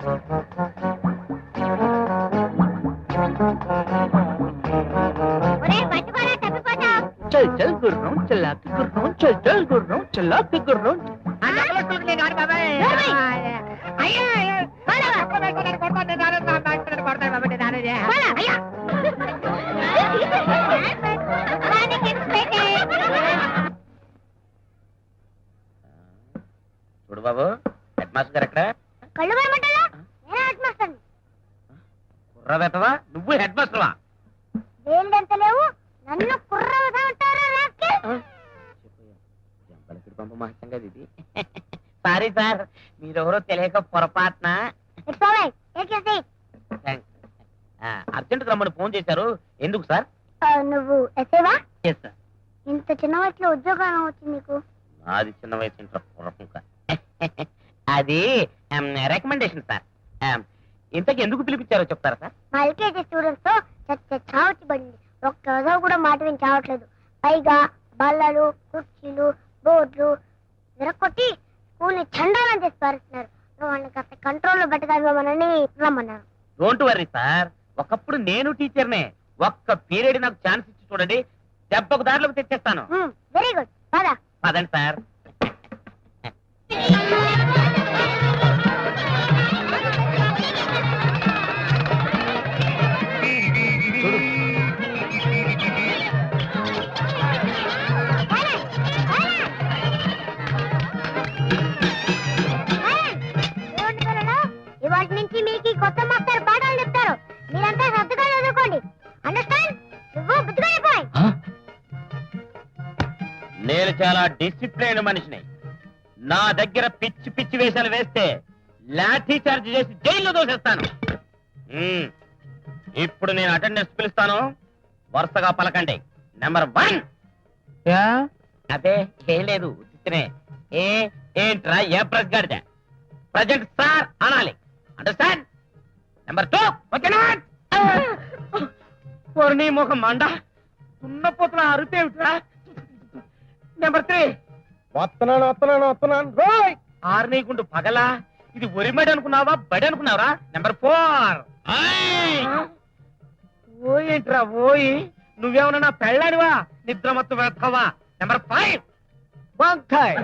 చల్ చల్ గుర్రం చల్లాకి గుర్రం చల్ చల్ గుర్రం చల్లాకి గుర్రం. చూడు బాబు, హెడ్ మాస్టర్ గారు ఎక్కడ? కుర్రవేతవా నువ్వు హెడ్ మాస్టర్వా? నన్ను కుర్రవదా అంటారా? పంప మహత్యంగా ఇది. సారీ సార్, మీరెవరో తెలియక పొరపాటున. అర్జెంట్ రమ్మని ఫోన్ చేశారు. ఎందుకు సార్? నువ్వు ఎస్ఐవా? Yes sir. ఇంత చిన్న వయసులో ఉద్యోగం వచ్చింది నీకు? నాది చిన్న వయసు అది రికమెండేషన్ సార్. ఇంతకు ఎందుకు పిలిపించారో చెప్తారా సార్? మా ఎల్కేజీ స్టూడెంట్స్ తో చావచ్చి పడింది. ఒక్క రోజు కూడా మాట విని చావట్లేదు. పైగా బల్లలు, కుర్చీలు, బోర్డులు విరక్కొట్టి స్కూల్ ని చండాలని చేసి పారుస్తున్నారు. వాళ్ళని కాస్త కంట్రోల్లో పెట్టగలమని రమ్మన్నారు. డోంట్ వర్రీ సార్, ఒకప్పుడు నేను టీచర్నే. ఒక్క పీరియడ్ నాకు ఛాన్స్ ఇచ్చి చూడండి, దెబ్బకు దారిలోకి తెచ్చేస్తాను. వెరీ గుడ్, పద. పదండి సార్. ఇవాటి నుంచి మీకు కొత్త మాస్టర్ పాఠాలు చెప్తారు. మీరంతా శ్రద్ధగా చదువుకోండి. అండర్స్టాండ్? నువ్వు బుద్ధిగా అయిపోయి. నేను చాలా డిసిప్లైన్ మనిషిని. నా దగ్గర పిచ్చి పిచ్చి వేషాలు వేస్తే లాఠీ చార్జ్ చేసి జైల్లో దోసేస్తాను. ఇప్పుడు నేను అటెండెన్స్ పిలుస్తాను, వరుసగా పలకండి. నెంబర్ 1. అదే ఏం లేదు, ఏంట్రా ఏ ప్రెస్ గాడిద? ప్రజెంట్ సార్ అనాలి. అండర్స్టాండ్? నెంబర్ 2. నీ ముఖం మండ ఉన్నపోతున్న అరుపేమిట్రా? నెంబర్ 3. వస్తున్నాను. ఆర్నీకుంటూ పగలా? ఇది ఒరిమడి అనుకున్నావా, బడి అనుకున్నావరా? నెంబర్ 4. ఓయేంట్రా ఓయి, నువ్వేమన్నా నా పెళ్ళాడివా? నిద్రమత్తు వేస్తావా? నెంబర్ 5. వంకాయ్.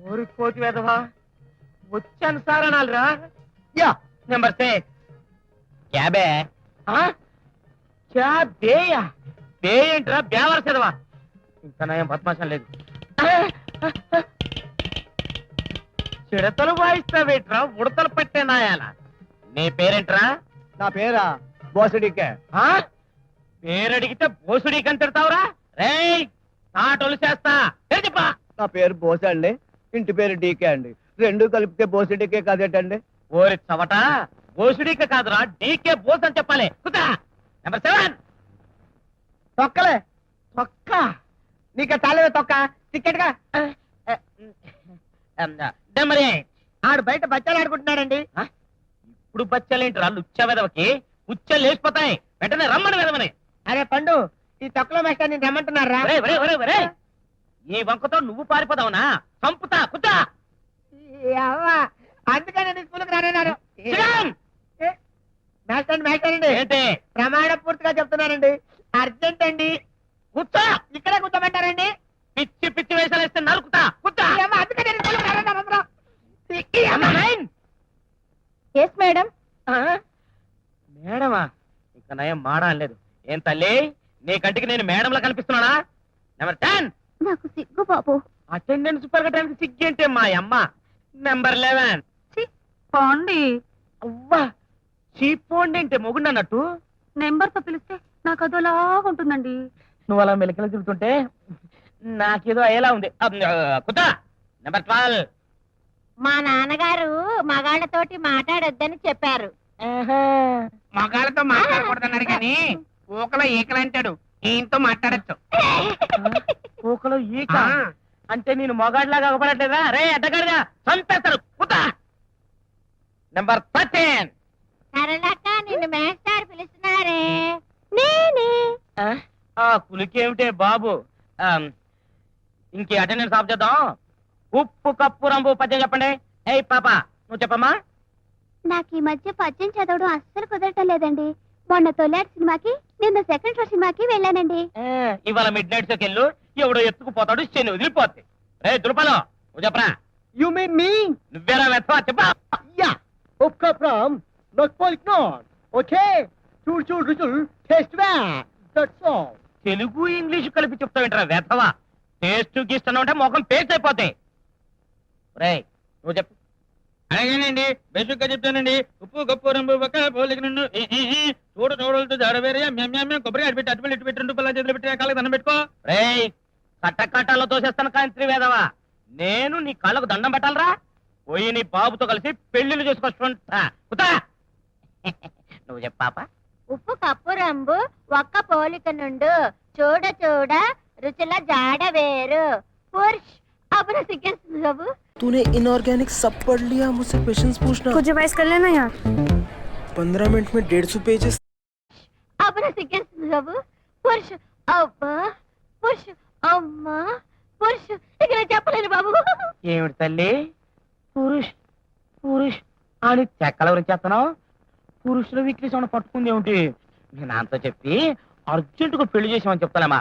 ఊరి కోతి వేదవా, వచ్చాను సార్ అనాలిరా. యా. నెంబర్ 6. క్యాబే. క్యాబేయా? బే ఏంట్రా, బేవర చదవా? ఇంకా నయం బద్మాషం లేదు. చిడతలు వాయిస్తావేట్రా, ఉడతలు పట్టే నాయాల. నీ పేరేంట్రా? నా పేరా బోసడికే. పేరడిగితే బోసుడీకని తిడతావురా? రేయ్, నాటోలు చేస్తా. చెప్పా. నా పేరు బోస అండి, ఇంటి పేరు డీకే అండి. రెండు కలిపితే బోసడికే కాదేటండి? ఓరి చవట, బోసుడీక కాదురా, డీకే బోస్ అని చెప్పాలి. కుతా. నెంబర్ 7. తొక్కలే. తొక్క నీకే తాలేవే తొక్క. టికెట్ గా. నెంబర్ 8. ఆడు బయట బచ్చాలు ఆడుకుంటున్నాడండి. ఇప్పుడు బచ్చలేంటిరా లుచ్చ వెదవకి? ఉచ్చలు లేచిపోతాయి. వెంటనే రమ్మని వెదవని. అరే పండు, ఈ తొక్కలో మేస్టర్ నేను రమ్మంటున్నారా? ఈ వంకతో నువ్వు పారిపోదావునా? చంపుతా. కుతా. అందుకని స్కూల్కి రానన్నారు. మేస్టర్ అండి ఏంటి? ప్రమాణ పూర్తిగా చెప్తున్నారండి. అర్జెంట్ అండి. కూర్చో. ఇక్కడే కూర్చోమంటారండి. పిచ్చి పిచ్చి వేసాలు వేస్తే నరుకుతా. కుతా. అందుకని మేడం. మేడమా? ఇంకా నయం మాడా లేదు. ఏం తల్లి, నీ కంటికి నేను మేడంలా కనిపిస్తున్నానా? నెంబర్ 10. నాకు సిగ్గు బాబు. అటెండెన్స్ పెరగడానికి సిగ్గేంటే మా అమ్మ. నెంబర్ 11. పోండి. అవ్వా, చీపోండి అంటే మొగుండి అన్నట్టు. నెంబర్ తో పిలిస్తే నాకు అదోలా ఉంటుందండి. నువ్వు అలా మెలకలు తిరుగుతుంటే నాకేదో అయ్యేలా ఉంది. కుతా. నెంబర్ 12. మా నాన్నగారు మగాళ్ళతోటి మాట్లాడొద్దని చెప్పారు. మగాళ్ళతో మాట్లాడకూడదన్నారు కానీ ఊకలో ఈకలు అంటాడు. ఈయనతో మాట్లాడచ్చు. ఊకలో ఈక అంటే నేను మొగాడిలాగా అగపడట్లేదా? రే అడ్డగాడిగా చంపేస్తాడు. కుతా. నెంబర్ 13. సరళక్క, నిన్ను మేస్టారు పిలుస్తున్నారే. కులికేమిటే బాబు? ఇంకే అటెండెన్స్ ఆఫ్ చేద్దాం. ఉప్పు కప్పు రంబు పద్యం చెప్పండి. ఏయ్ పాప, నువ్వు చెప్పమ్మా. నాకు ఈ మధ్య పద్యం చదవడం అస్సలు కుదరటం లేదండి. మొన్న తొలియాడు సినిమాకి, నిన్న సెకండ్ షో సినిమాకి వెళ్ళానండి. ఇవాళ మిడ్ నైట్ షోకి వెళ్ళు, ఎవడో ఎత్తుకుపోతాడు, శని వదిలిపోతే. రే దుర్పలం, నువ్వు చెప్పరా. You mean me? నువ్వేరా వెతవా చెప్పా. Yeah. Opka from not Polish not. Okay. Chul rusul taste bad. That's all. Telugu English కలిపి చెప్తావేంట్రా వెతవా. టేస్ట్ గీస్తాను అంటే మొఖం పేస్ట్ అయిపోతాయి. రే నువ్వు చెప్పు. అలాగేనండి, బేసిక్ గా చెప్తానండి. ఉప్పు కప్పు రంబు పక్క పోలిక నుండి చూడ చూడలతో జాడవేరే మేము కొబ్బరి అడిపెట్టి అటుపెట్టి ఇటు పెట్టి 2 రూపాయల చేతులు పెట్టి కాళ్ళకి దండం పెట్టుకో. రే కట్టకట్టాలో తోసేస్తాను కాంత్రి వేదవా. నేను నీ కాళ్ళకు దండం పెట్టాలరా. పోయి నీ బాబుతో కలిసి పెళ్లిళ్ళు చేసుకొచ్చుకుంటా. నువ్వు చెప్పాపా. ఉప్పు కప్పు రంబు ఒక్క పోలిక నుండు చూడ చూడ రుచుల జాడ వేరు. పురుష్ అప్పుడు సిగ్గేస్తుంది బాబు. तूने इनऑर्गेनिक सब पढ़ लिया, मुझसे क्वेश्चंस पूछना. कुछ रिवाइज कर लेना यार. 15 मिनट में 150 पेजेस. అప్పుడు సిగ్గేస్తుంది బాబు. పురుష్ అబ్బా, పురుష్ అమ్మా, పురుష్ ఇక్కడ చెప్పలేను బాబు. ఏమిటి తల్లి పురుష్ పురుష్ అని చెక్కల గురించి చేస్తున్నావు. పురుషుల వీక్లీ సౌండ్ పట్టుకుంది ఏమిటి. నేను నాతో చెప్పి అర్జెంటుగా పెళ్లి చేసామని చెప్తానమ్మా.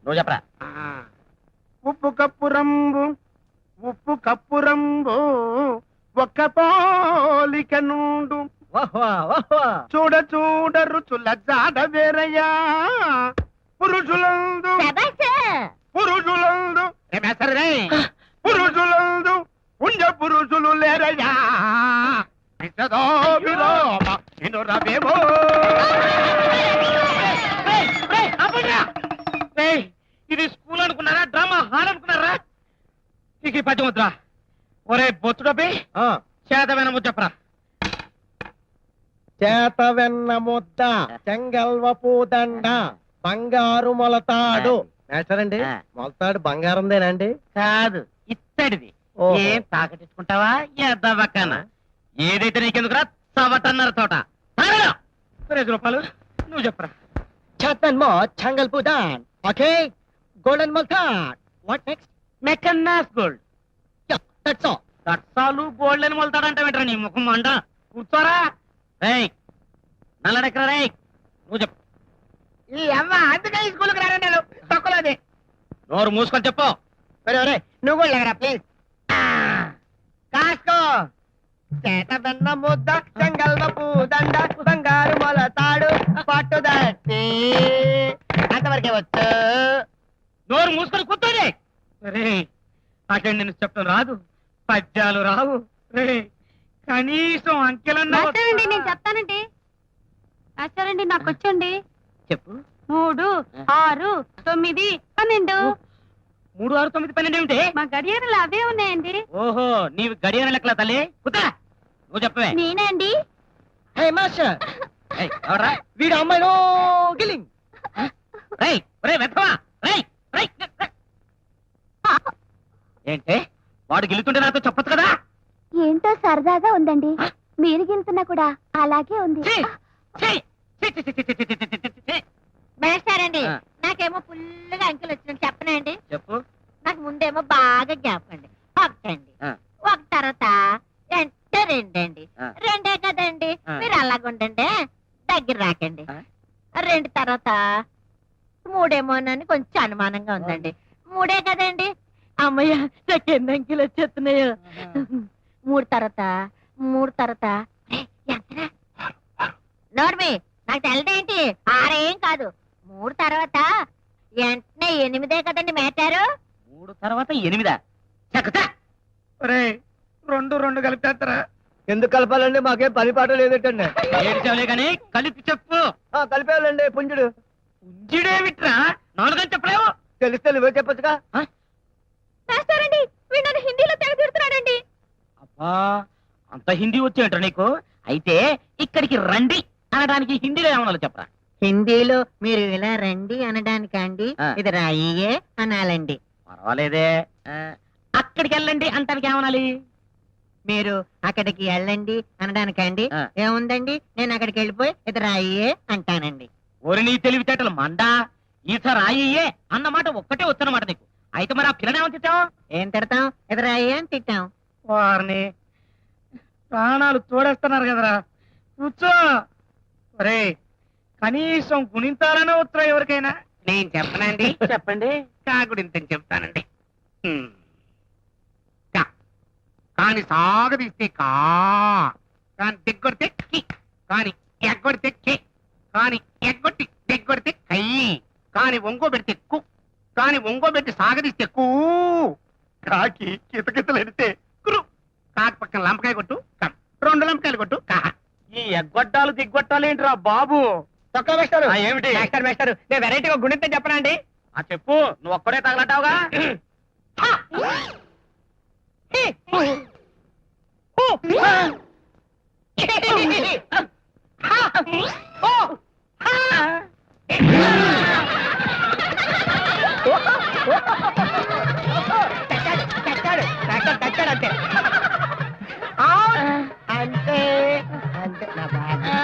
నువ్వు చెప్పరా. ఉప్పు కప్పు రంబు ఉప్పు కప్పు రంబు ఒక్క పోలిక నుండు చూడ చూడ రుచుల జాడ వేరయ్యా. పురుషులందు పురుషులందు పురుషులందు పుణ్య పురుషులు లేరయ్యా. ఇది స్కూల్ అనుకున్నారా, డ్రామా హాల్ అనుకున్నారా. ఇక ఈ పద్యం వద్దురా. ఒరే బొత్తుడపి చేతమైన ముద్దప్రా. చేత వెన్న ముద్ద చెంగల్వ పూదండ బంగారు మొలతాడు. మేస్టరండి మొలతాడు బంగారందేనండి? కాదు ఇత్తడిది. ఓహో. ఏం తాకటించుకుంటావా ఎద్దవక్కన. ఏదైతే నీకెందుకురా చవటన్నర తోట. 5 రూపాయలు నువ్వు చెప్పరా. చేతన్మో చెంగల్ పూదాన్. ఓకే గోల్డెన్ మొలతాడ్. What next? మెకన్నాస్ గోల్డ్. That's all. దట్సాలు గోల్డ్ అని మొలతాడంటావేంట్రా నీ ముఖం మంట. కూర్చోరా. రేయ్ నల్లడెక్కరా. రేయ్ నువ్వు చెప్పు. ఈ అమ్మ అందుకే ఈ స్కూల్కి రారండి తక్కువది. నోరు మూసుకొని చెప్పు. నువ్వు కూడా లేకరా ప్లీజ్. కాస్కో చేత వెన్న ముద్ద చెంగల్వ పూదండ బంగారు మొలతాడు పట్టుదట్టి. అంతవరకే వచ్చు. నోరు మూసుకొని కూర్చోండి. రే నాకేం నేను చెప్పడం రాదు, పద్యాలు రావు. రే కనీసం అంకెలన్నా మాస్టరండి నేను చెప్తానండి. మాస్టరండి నాకు వచ్చండి. చెప్పు. 3, 6, 9, 12. 3, 6, 9, 12 ఏమిటి? మా గడియారాలు అవే ఉన్నాయండి. ఓహో నీవు గడియార లెక్కల తల్లి. కుతా నువ్వు చెప్పవే. నేనే అండి. హే మాస్టర్ ఎవరా వీడు అమ్మాయిలో గిలింగ్. రై రే వెతవా. రై రై ఏంటే వాడు గెలుతుంటే నాతో చెప్పొచ్చు కదా. ఏంటో సరదాగా ఉందండి. మీరు గెలుతున్నా కూడా అలాగే ఉంది. ఛీ, ఛీ, ఛీ, ఛీ, ఛీ, ఛీ, ఛీ, ఛీ, ఛీ, ఛీ. మేస్టారండి ఆ. నాకేమో ఫుల్గా అంకెలు వచ్చినట్టు చెప్పనండి. చెప్పు. నాకు ముందేమో బాగా జ్ఞాపకం అండి. ఒకటండి, ఆ. ఒక తర్వాత అంటే 2 అండి. ఆ. 2 కదండి. ఆ. మీరు అలాగుండండి, దగ్గర రాకండి. ఆ. 2 తర్వాత 3 ఏమోనని కొంచెం అనుమానంగా ఉందండి. 3 కదండి. అమ్మయ్య నాకు ఎన్ని అంకెలు వచ్చేస్తున్నాయో. 3 తర్వాత ఎంతరా నోర్మి నాకు తెల్లదేంటి 6 ఏం కాదు. 3 తర్వాత వెంటనే 8 కదండి మేటారు. 3 తర్వాత 8. చెక్కుతా. రే 2 కలిపేస్తారా? ఎందుకు కలపాలండి? మాకేం పని పాట లేదటండి. ఏడ్చావులే కానీ కలిపి చెప్పు. కలిపేయాలండి పుంజుడు. పుంజిడేమిట్రా 4 అని చెప్పలేవు. తెలిస్తే నువ్వే చెప్పొచ్చుగా. మేస్టారండి వీడు నన్ను హిందీలో తెగ తిడుతున్నాడండి. అబ్బా అంత హిందీ వచ్చేంట్రా నీకు. అయితే ఇక్కడికి రండి అనడానికి హిందీలో ఏమన్నా చెప్పరా. హిందీలో మీరు ఇలా రండి అనడానికండి, ఆ. ఇది రాయియే అనాలండి. పర్వాలేదే. అక్కడికి వెళ్ళండి అంటానికి ఏమనాలి? మీరు అక్కడికి వెళ్ళండి అనడానికండి, ఆ. ఏముందండి నేను అక్కడికి వెళ్ళిపోయి ఇది రాయియే అంటానండి. ఓరి నీ తెలివితేటలు మండా. ఈస రాయియే అన్నమాట ఒక్కటే వచ్చనమాట నీకు. అయితే మరి ఆ పిల్లని ఏమని తిట్టావు? ఏం తిడతాం? ఇది రాయియే అని తిట్టాం. వారిని ప్రాణాలు తోడేస్తున్నారు కదరా కూర్చో. ఒరే కనీసం గుణింతాలనే ఉత్తరం ఎవరికైనా. నేను చెప్పనండి. చెప్పండి. కాకుడింతని చెప్తానండి. హ్మ్. కా. కాని సాగదీస్తే కా, కాని దిగ్గొడితే కి, కాని ఎగ్గొడితే కే, కాని ఎగ్గొట్టి దిగ్గొడితే కై, కాని ఒంగోబెడితే కు, కాని ఒంగోబెట్టి సాగదీస్తే కూ, కాకి కితకితలు ఎడితే కురు, కాకి పక్కన లంపకాయ కొట్టు కం, 2 లంపకాయలు కొట్టు కా. ఈ ఎగ్గొట్టాలు దిగ్గొట్టాలు ఏంట్రా బాబు? చొక్కా వేస్తారు. ఏమిటి మేస్టర్ నేను వెరైటీగా గుణింతం చెప్పనండి. చెప్పు. నువ్వు ఒక్కడే తగలటావుగా. అంతే అంతే నా బాగా